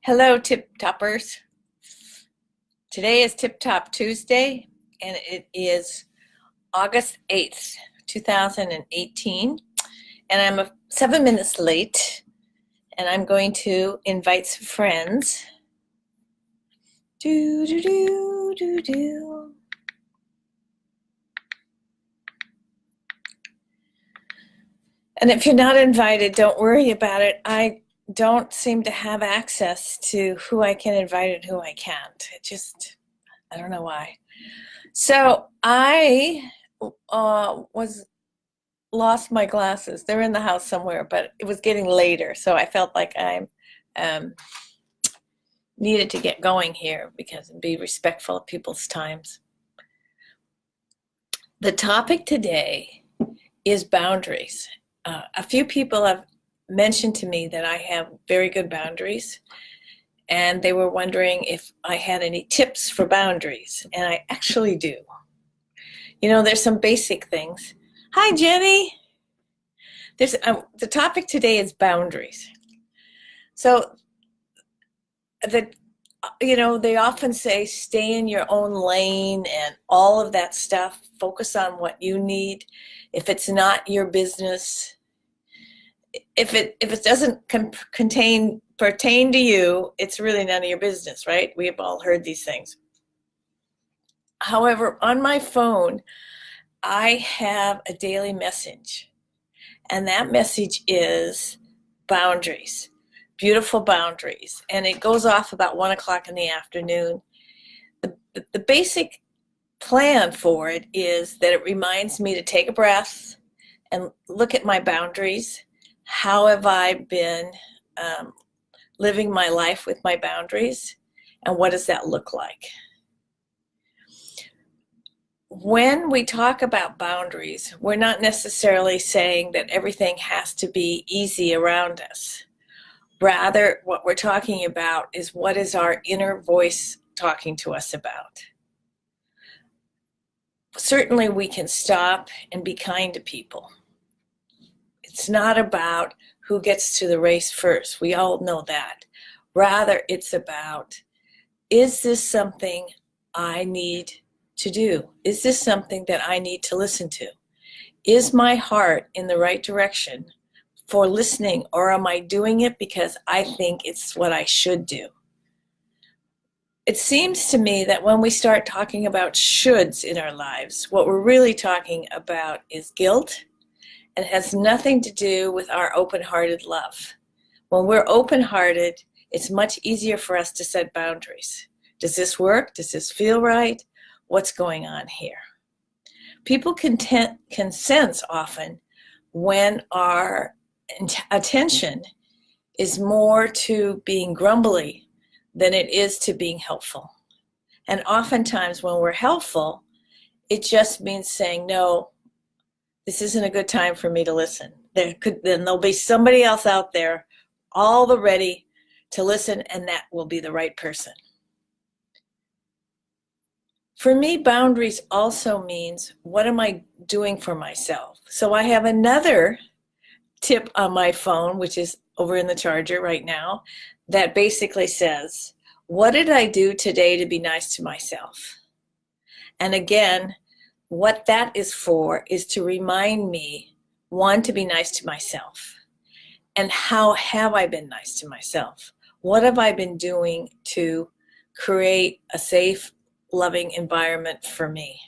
Hello, Tip Toppers. Today is Tip Top Tuesday, and it is August 8th, 2018. And I'm 7 minutes late, and I'm going to invite some friends. Do, do, do, do, do. And if you're not invited, don't worry about it. I don't seem to have access to who I can invite and who I can't. I don't know why. So I was lost my glasses. They're in the house somewhere, but it was getting later, so I felt like I needed to get going here because and be respectful of people's times. The topic today is boundaries. A few people have mentioned to me that I have very good boundaries, and they were wondering if I had any tips for boundaries, and I actually do. You know, there's some basic things. Hi, Jenny. The topic today is boundaries. So they often say stay in your own lane and all of that stuff. Focus on what you need. If it's not your business, if it doesn't pertain to you, it's really none of your business, right? We have all heard these things. However, on my phone, I have a daily message, and that message is boundaries, beautiful boundaries, and it goes off about 1 o'clock in the afternoon. The basic plan for it is that it reminds me to take a breath and look at my boundaries. How have I been living my life with my boundaries, and what does that look like? When we talk about boundaries, we're not necessarily saying that everything has to be easy around us. Rather, what we're talking about is what is our inner voice talking to us about. Certainly, we can stop and be kind to people. It's not about who gets to the race first. We all know that. Rather, it's about, is this something I need to do? Is this something that I need to listen to? Is my heart in the right direction for listening, or am I doing it because I think it's what I should do? It seems to me that when we start talking about shoulds in our lives, what we're really talking about is guilt, and it has nothing to do with our open-hearted love. When we're open-hearted, it's much easier for us to set boundaries. Does this work? Does this feel right? What's going on here? People can sense often when our attention is more to being grumbly than it is to being helpful. And oftentimes when we're helpful, it just means saying, no, this isn't a good time for me to listen. Then there'll be somebody else out there all the ready to listen, and that will be the right person. For me, boundaries also means, what am I doing for myself? So I have another tip on my phone, which is over in the charger right now, that basically says, what did I do today to be nice to myself? And again, what that is for is to remind me, one, to be nice to myself. And how have I been nice to myself? What have I been doing to create a safe, loving environment for me?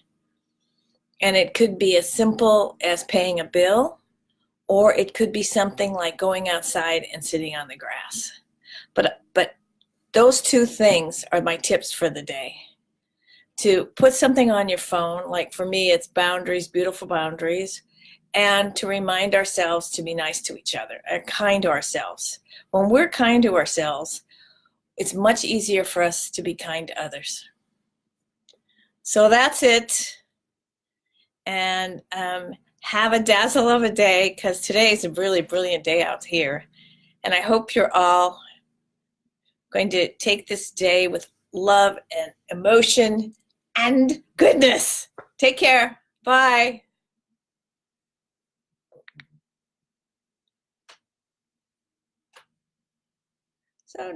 And it could be as simple as paying a bill, or it could be something like going outside and sitting on the grass. But those two things are my tips for the day. To put something on your phone, like for me, it's boundaries, beautiful boundaries, and to remind ourselves to be nice to each other and kind to ourselves. When we're kind to ourselves, it's much easier for us to be kind to others. So that's it. And have a dazzle of a day, because today is a really brilliant day out here. And I hope you're all going to take this day with love and emotion and goodness. Take care. Bye. So